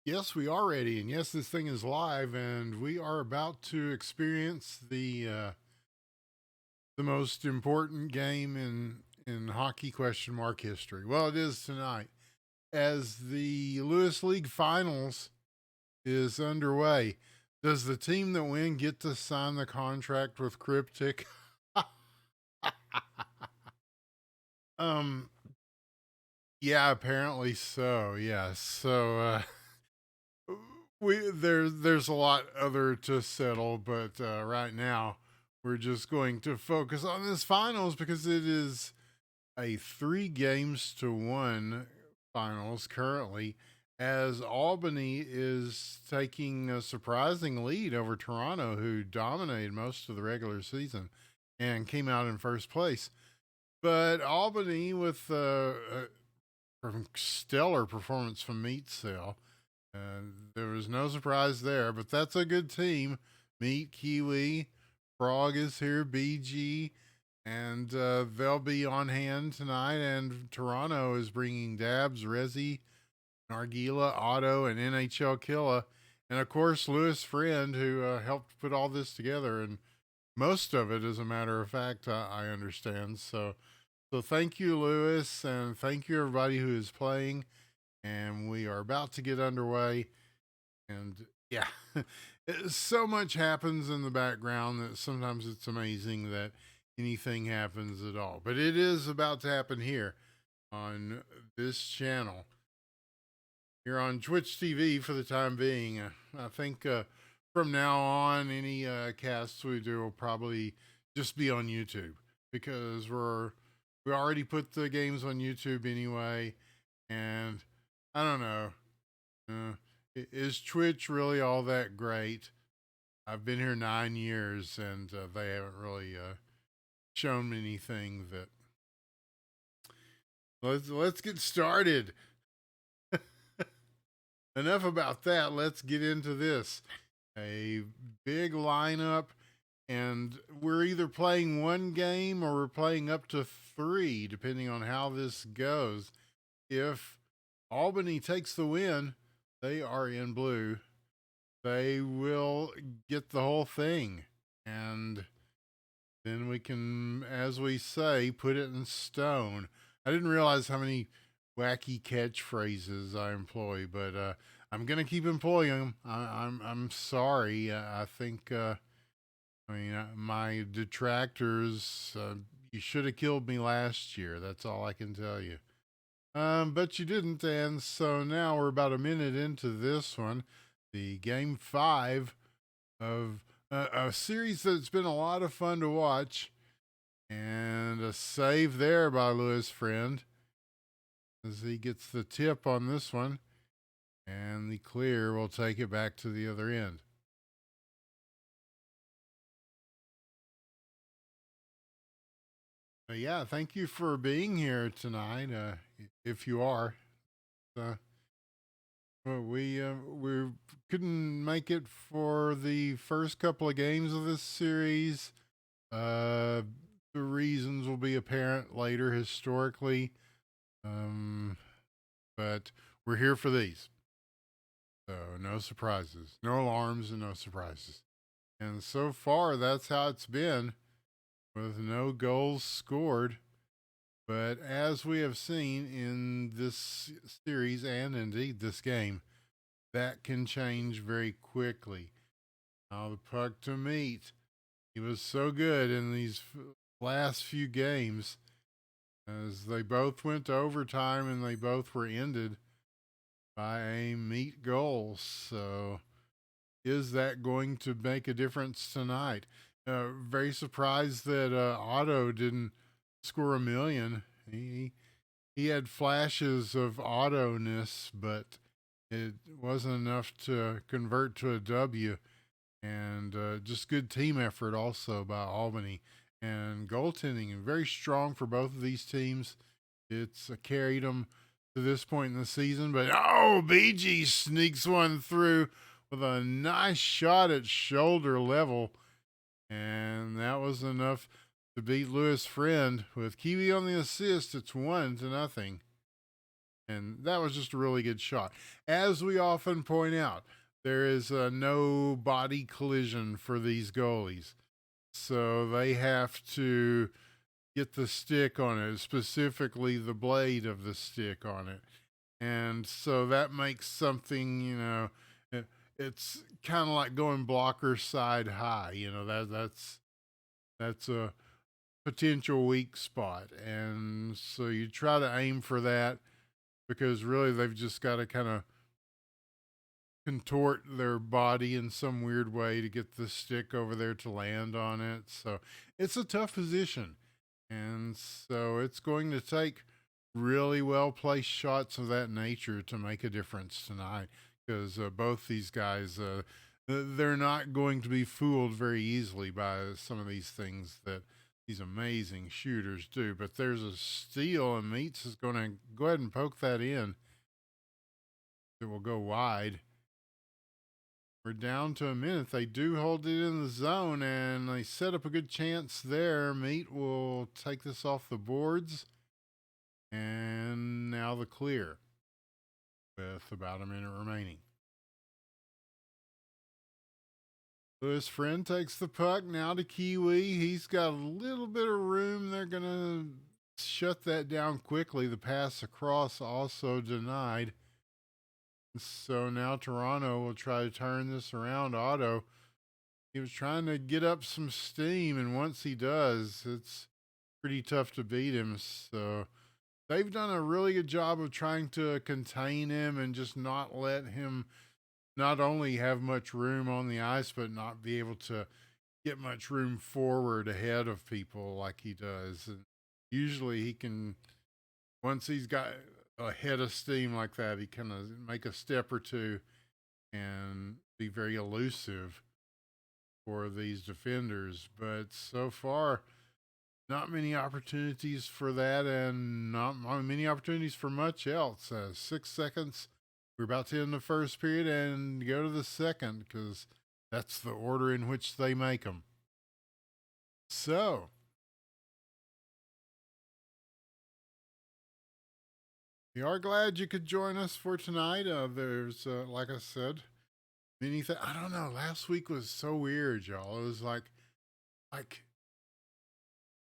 Yes, we are ready, and yes, this thing is live, and we are about to experience the most important game in hockey question mark history. Well, it is tonight, as the Lewis League Finals is underway. Does the team that win get to sign the contract with Cryptic? um, yeah, apparently so. Yes, there's a lot other to settle, but right now we're just going to focus on this finals because it is a 3 games to 1 finals currently, as Albany is taking a surprising lead over Toronto, who dominated most of the regular season and came out in first place. But Albany, with stellar performance from Meat Cell, there was no surprise there, but that's a good team. Meat, Kiwi, Frog is here, BG, and they'll be on hand tonight. And Toronto is bringing Dabs, Resi, Nargila, Otto, and NHL Killa. And of course, Lewis Friend, who helped put all this together. And most of it, as a matter of fact, I understand. So thank you, Lewis, and thank you, everybody who is playing. And we are about to get underway. And yeah, so much happens in the background that sometimes it's amazing that anything happens at all. But it is about to happen here on this channel, here on Twitch TV for the time being. I think from now on, any casts we do will probably just be on YouTube because we already put the games on YouTube anyway, and I don't know. Uh, is Twitch really all that great? I've been here 9 years, and they haven't really shown me anything that. Let's get started. Enough about that. Let's get into this. A big lineup, and we're either playing one game or we're playing up to 3, depending on how this goes. If Albany takes the win, they are in blue. They will get the whole thing. And then we can, as we say, put it in stone. I didn't realize how many wacky catchphrases I employ, but I'm gonna keep employing them. I'm sorry. I think my detractors. You should have killed me last year. That's all I can tell you. But you didn't, and so now we're about a minute into this one, the game 5 of a series that's been a lot of fun to watch. And a save there by Lewis Friend as he gets the tip on this one. And the clear will take it back to the other end. Yeah, thank you for being here tonight. If you are, uh, well, we couldn't make it for the first couple of games of this series. Uh, the reasons will be apparent later historically, um, but we're here for these. So no surprises, no alarms, and no surprises. And so far, that's how it's been, with no goals scored. But as we have seen in this series and indeed this game, that can change very quickly. Now the puck to Meat. He was so good in these last few games, as they both went to overtime and they both were ended by a Meat goal. So is that going to make a difference tonight? Very surprised that Otto didn't score a million. He had flashes of Otto-ness, but it wasn't enough to convert to a W. And just good team effort also by Albany. And goaltending very strong for both of these teams. It's carried them to this point in the season. But BG sneaks one through with a nice shot at shoulder level. And that was enough to beat Lewis Friend. With Kiwi on the assist, it's 1-0. And that was just a really good shot. As we often point out, there is no body collision for these goalies. So they have to get the stick on it, specifically the blade of the stick on it. And so that makes something, it's kind of like going blocker side high. That's a potential weak spot. And so you try to aim for that because really they've just got to kind of contort their body in some weird way to get the stick over there to land on it. So it's a tough position. And so it's going to take really well placed shots of that nature to make a difference tonight because both these guys, they're not going to be fooled very easily by some of these things that these amazing shooters do. But there's a steal, and Meats is going to go ahead and poke that in. It will go wide. We're down to a minute. They do hold it in the zone, and they set up a good chance there. Meat will take this off the boards. And now the clear with about a minute remaining. Lewis Friend takes the puck now to Kiwi. He's got a little bit of room. They're going to shut that down quickly. The pass across also denied. So now Toronto will try to turn this around. Otto, he was trying to get up some steam, and once he does, it's pretty tough to beat him. So they've done a really good job of trying to contain him and just not let him not only have much room on the ice, but not be able to get much room forward ahead of people like he does. And usually he can, once he's got a head of steam like that, he can make a step or two and be very elusive for these defenders. But so far, not many opportunities for that, and not many opportunities for much else. 6 seconds. We're about to end the first period and go to the second because that's the order in which they make them. So, we are glad you could join us for tonight. There's, like I said, many things. I don't know. Last week was so weird, y'all. It was like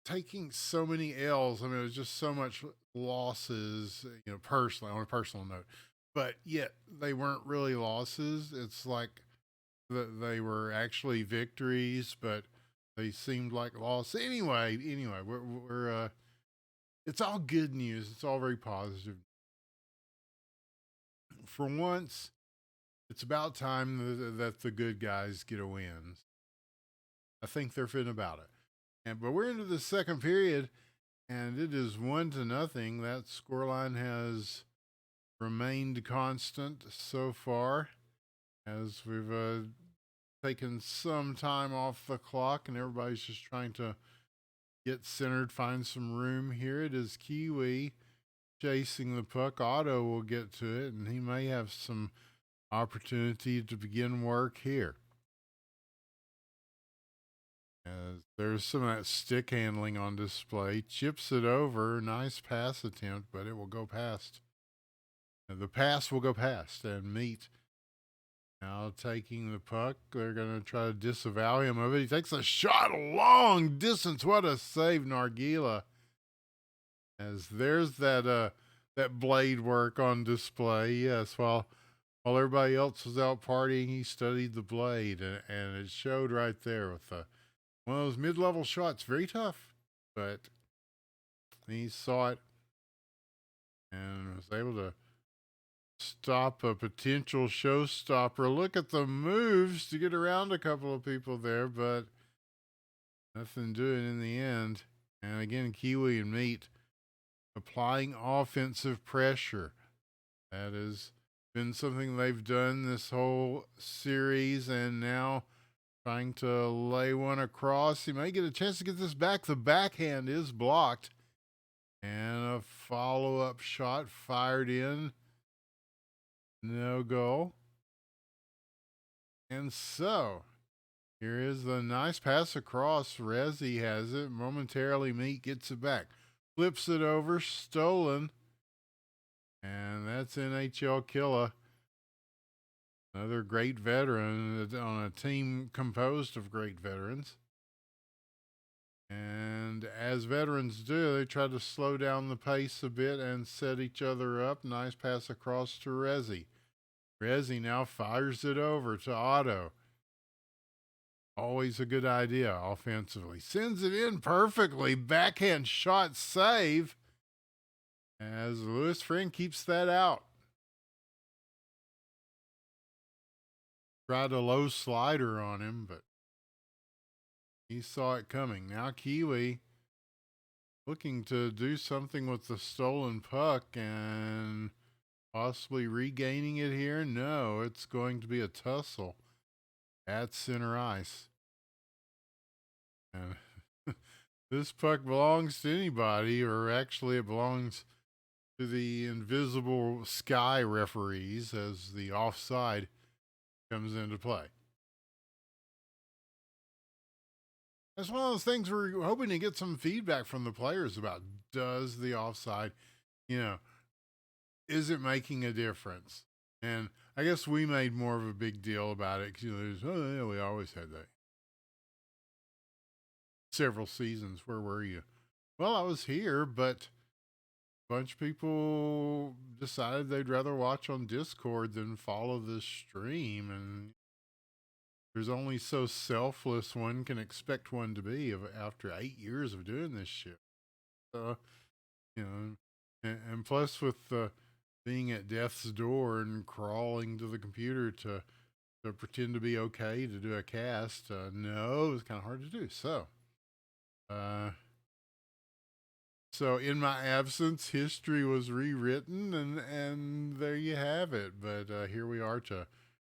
taking so many L's. I mean, it was just so much losses, personally, on a personal note. But yet, they weren't really losses. It's like they were actually victories, but they seemed like loss. Anyway, we're it's all good news. It's all very positive. For once, it's about time that the good guys get a win. I think they're fitting about it. But we're into the second period, and it is 1-0. That scoreline has remained constant so far as we've taken some time off the clock, and everybody's just trying to get centered, find some room here. It is Kiwi chasing the puck. Otto will get to it, and he may have some opportunity to begin work here. There's some of that stick handling on display. Chips it over. Nice pass attempt, but it will go past. The pass will go past, and Meat now taking the puck. They're going to try to disavow him of it. He takes a shot a long distance. What a save, Nargila. As there's that blade work on display. Yes, while everybody else was out partying, he studied the blade, and it showed right there with one of those mid-level shots. Very tough, but he saw it and was able to stop a potential showstopper. Look at the moves to get around a couple of people there, but nothing doing in the end. And again, Kiwi and Meat applying offensive pressure. That has been something they've done this whole series, and now trying to lay one across. He may get a chance to get this back. The backhand is blocked. And a follow-up shot fired in. No goal. And so, here is the nice pass across. Resi has it. Momentarily, Meat gets it back. Flips it over. Stolen. And that's NHL Killa, another great veteran on a team composed of great veterans. And as veterans do, they try to slow down the pace a bit and set each other up. Nice pass across to Rezi. Rezi now fires it over to Otto. Always a good idea offensively. Sends it in perfectly. Backhand shot save as Lewis Friend keeps that out. Tried a low slider on him, but he saw it coming. Now Kiwi looking to do something with the stolen puck and possibly regaining it here. No, it's going to be a tussle at center ice. And this puck belongs to anybody, or actually it belongs to the invisible sky referees as the offside comes into play. That's one of those things we're hoping to get some feedback from the players about. Does the offside, you know, is it making a difference? And I guess we made more of a big deal about it because, oh, yeah, we always had that. Several seasons. Where were you? Well, I was here, but a bunch of people decided they'd rather watch on Discord than follow this stream. And there's only so selfless one can expect one to be after 8 years of doing this shit. So, you know, and plus with being at death's door and crawling to the computer to pretend to be okay to do a cast, no, it was kind of hard to do. Uh, so in my absence, history was rewritten, and there you have it. But here we are to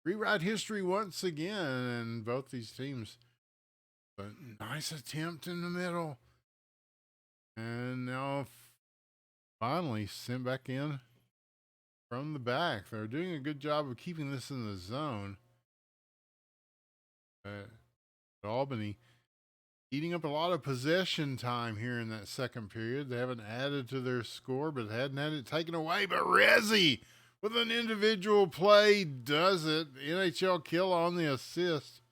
rewrite history once again, and both these teams. But nice attempt in the middle, and now finally sent back in from the back. They're doing a good job of keeping this in the zone. Albany eating up a lot of possession time here in that second period. They haven't added to their score, but hadn't had it taken away. But Rezi with an individual play does it. NHL Kill on the assist.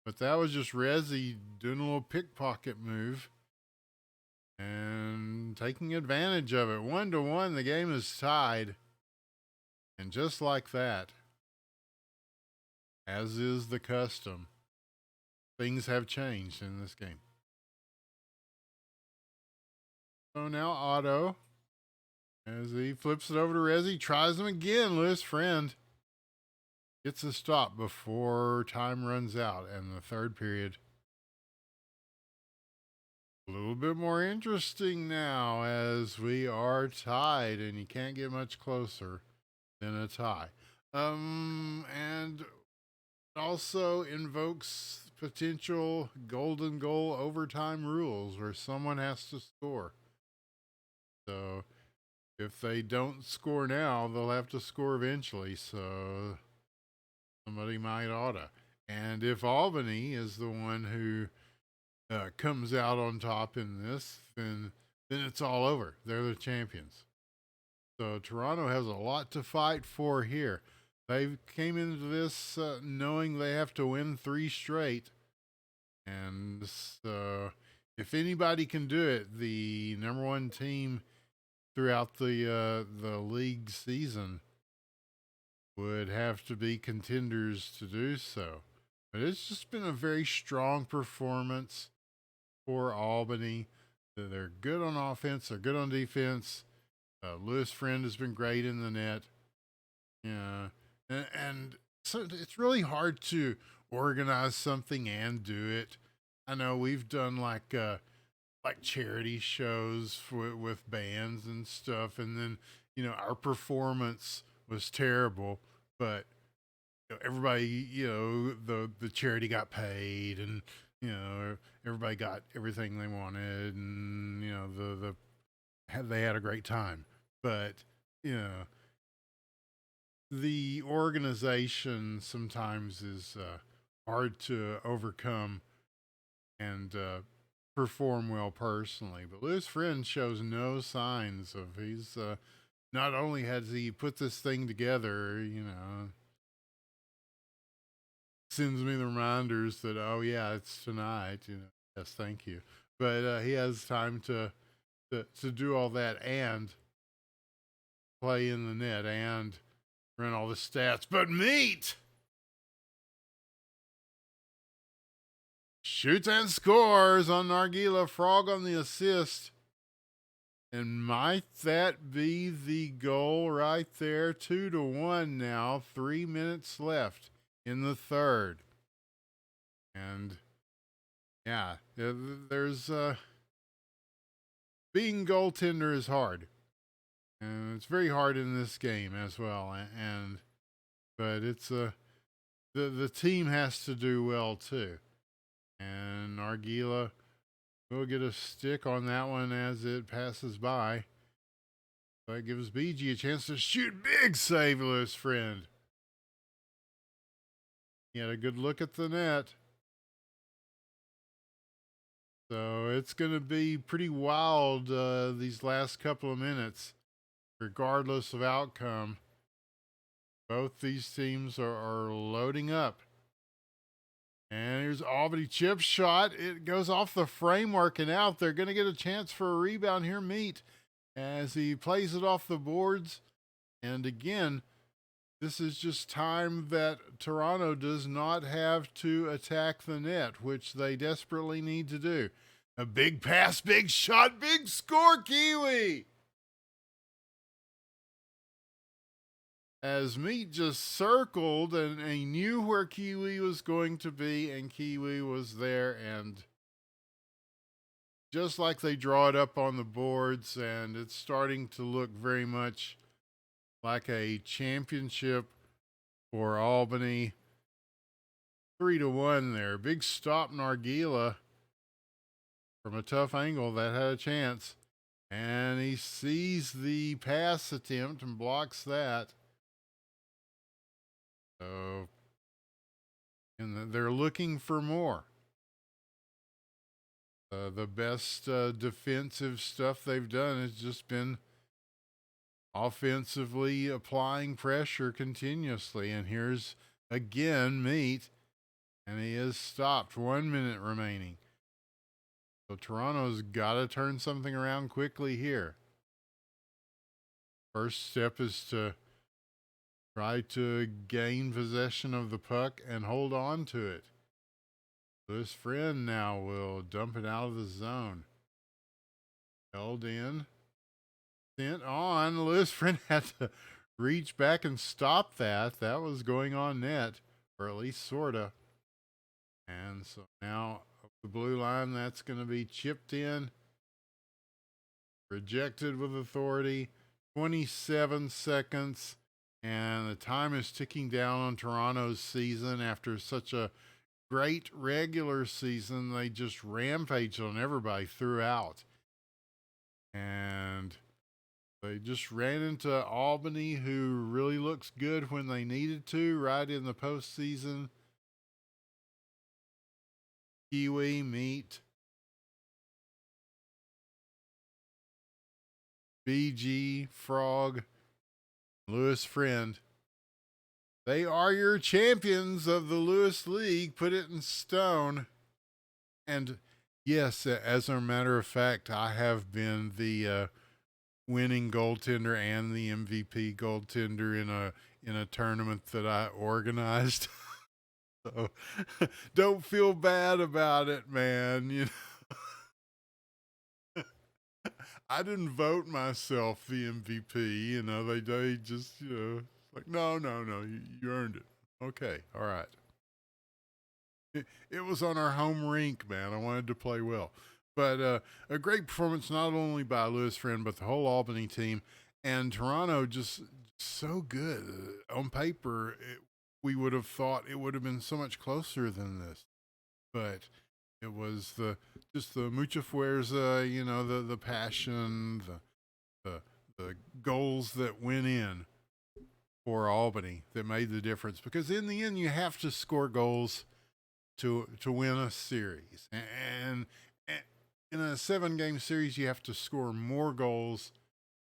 But that was just Rezi doing a little pickpocket move and taking advantage of it. 1-1, the game is tied. And just like that, as is the custom, things have changed in this game. So now Otto, as he flips it over to Rezi, tries him again. Lewis Friend gets a stop before time runs out. And the third period, a little bit more interesting now as we are tied, and you can't get much closer than a tie. And also invokes potential golden goal overtime rules where someone has to score. So if they don't score now, they'll have to score eventually. So somebody might oughta. And if Albany is the one who comes out on top in this, then it's all over. They're the champions. So Toronto has a lot to fight for here. They came into this knowing they have to win 3 straight. And so if anybody can do it, the number one team throughout the league season would have to be contenders to do so. But it's just been a very strong performance for Albany. They're good on offense. They're good on defense. Lewis Friend has been great in the net. Yeah. And so it's really hard to organize something and do it. I know we've done like charity shows with bands and stuff, and then our performance was terrible, but everybody, the charity got paid, and everybody got everything they wanted, and they had a great time. But the organization sometimes is hard to overcome and perform well personally. But Lewis Friend shows no signs of not only has he put this thing together, you know, sends me the reminders that, oh yeah, it's tonight, you know. Yes, thank you. But he has time to do all that and play in the net and run all the stats. But Meat shoots and scores on Nargila. Frog on the assist. And might that be the goal right there? 2-1 now. 3 minutes left in the third. And yeah, there's being goaltender is hard. And it's very hard in this game as well. And but it's the team has to do well too. And Nargila will get a stick on that one as it passes by. That gives BG a chance to shoot. Big save, Lewis Friend. He had a good look at the net. So it's going to be pretty wild these last couple of minutes, regardless of outcome. Both these teams are loading up. And here's Albany chip shot. It goes off the framework and out. They're going to get a chance for a rebound here. Meat as he plays it off the boards. And again, this is just time that Toronto does not have to attack the net, which they desperately need to do. A big pass, big shot, big score, Kiwi! As Meat just circled and he knew where Kiwi was going to be, and Kiwi was there, and just like they draw it up on the boards, and it's starting to look very much like a championship for Albany. 3-1 there. Big stop Nargila from a tough angle that had a chance. And he sees the pass attempt and blocks that. So, and they're looking for more. The best defensive stuff they've done has just been offensively applying pressure continuously. And here's again Meat, and he is stopped. 1 minute remaining. So Toronto's got to turn something around quickly here. First step is to try to gain possession of the puck and hold on to it. This friend now will dump it out of the zone. Held in. Sent on. Lewis Friend had to reach back and stop that. That was going on net, or at least sorta. And so now the blue line, that's going to be chipped in. Rejected with authority. 27 seconds. And the time is ticking down on Toronto's season after such a great regular season. They just rampaged on everybody throughout. And they just ran into Albany, who really looks good when they needed to, right in the postseason. Kiwi, Meat, BG, Frog, Lewis Friend. They are your champions of the Lewis League. Put it in stone. And yes, as a matter of fact, I have been the winning goaltender and the MVP goaltender in a tournament that I organized. So don't feel bad about it, man. You know, I didn't vote myself the MVP. You know, they just like no, you earned it. Okay, all right. It was on our home rink, man. I wanted to play well. But a great performance not only by Lewis Friend, but the whole Albany team. And Toronto just so good. On paper, we would have thought it would have been so much closer than this. But it was just the mucha fuerza, the passion, the goals that went in for Albany that made the difference. Because in the end, you have to score goals to win a series. And in a 7-game series, you have to score more goals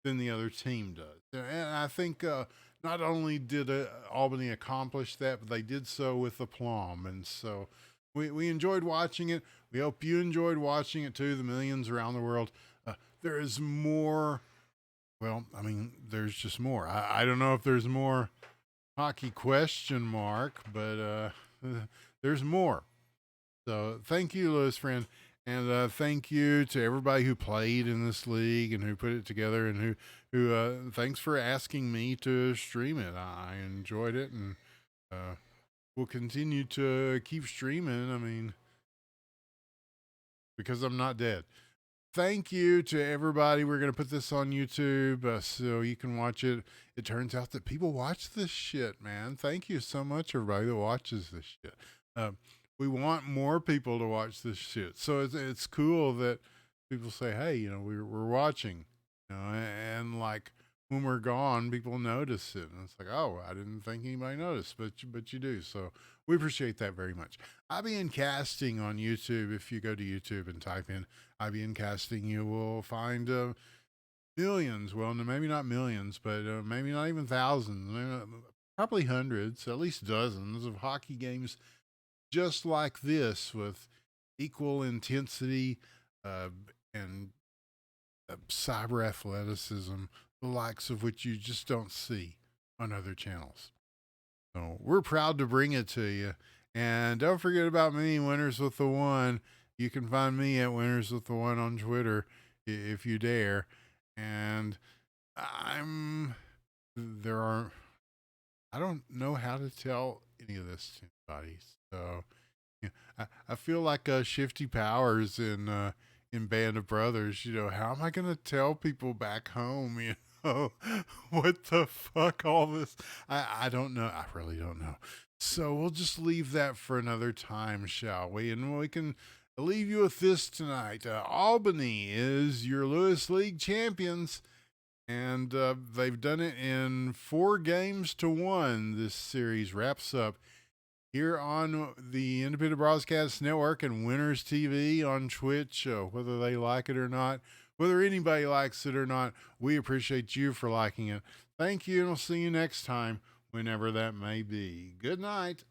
than the other team does. And I think not only did Albany accomplish that, but they did so with aplomb. And so we enjoyed watching it. We hope you enjoyed watching it too, the millions around the world. There is more. Well, I mean, there's just more. I don't know if there's more hockey question mark, but there's more. So thank you, Lewis friend, and thank you to everybody who played in this league and who put it together, and who thanks for asking me to stream it. I enjoyed it, and uh, we'll continue to keep streaming. I mean, because I'm not dead. Thank you to everybody. We're going to put this on YouTube so you can watch it. It turns out that people watch this shit, man. Thank you so much, everybody that watches this shit. We want more people to watch this shit. So it's cool that people say, hey, we're watching. And like when we're gone, people notice it. And it's like, oh, I didn't think anybody noticed, but you do. So we appreciate that very much. IBN Casting on YouTube. If you go to YouTube and type in IBN Casting, you will find millions. Well, maybe not millions, but maybe not even thousands. Probably hundreds, at least dozens of hockey games just like this with equal intensity and cyber athleticism, the likes of which you just don't see on other channels. So we're proud to bring it to you. And don't forget about me, Winners with the One. You can find me at Winners with the One on Twitter if you dare. And there are, I don't know how to tell any of this to anybody. So I feel like Shifty Powers in Band of Brothers. How am I gonna tell people back home? What the fuck? All this? I don't know. I really don't know. So we'll just leave that for another time, shall we? And we can leave you with this tonight. Albany is your Lewis League champions. And they've done it in 4 games to 1. This series wraps up here on the Independent Broadcast Network and Winners TV on Twitch. Whether they like it or not, whether anybody likes it or not, we appreciate you for liking it. Thank you, and we'll see you next time, whenever that may be. Good night.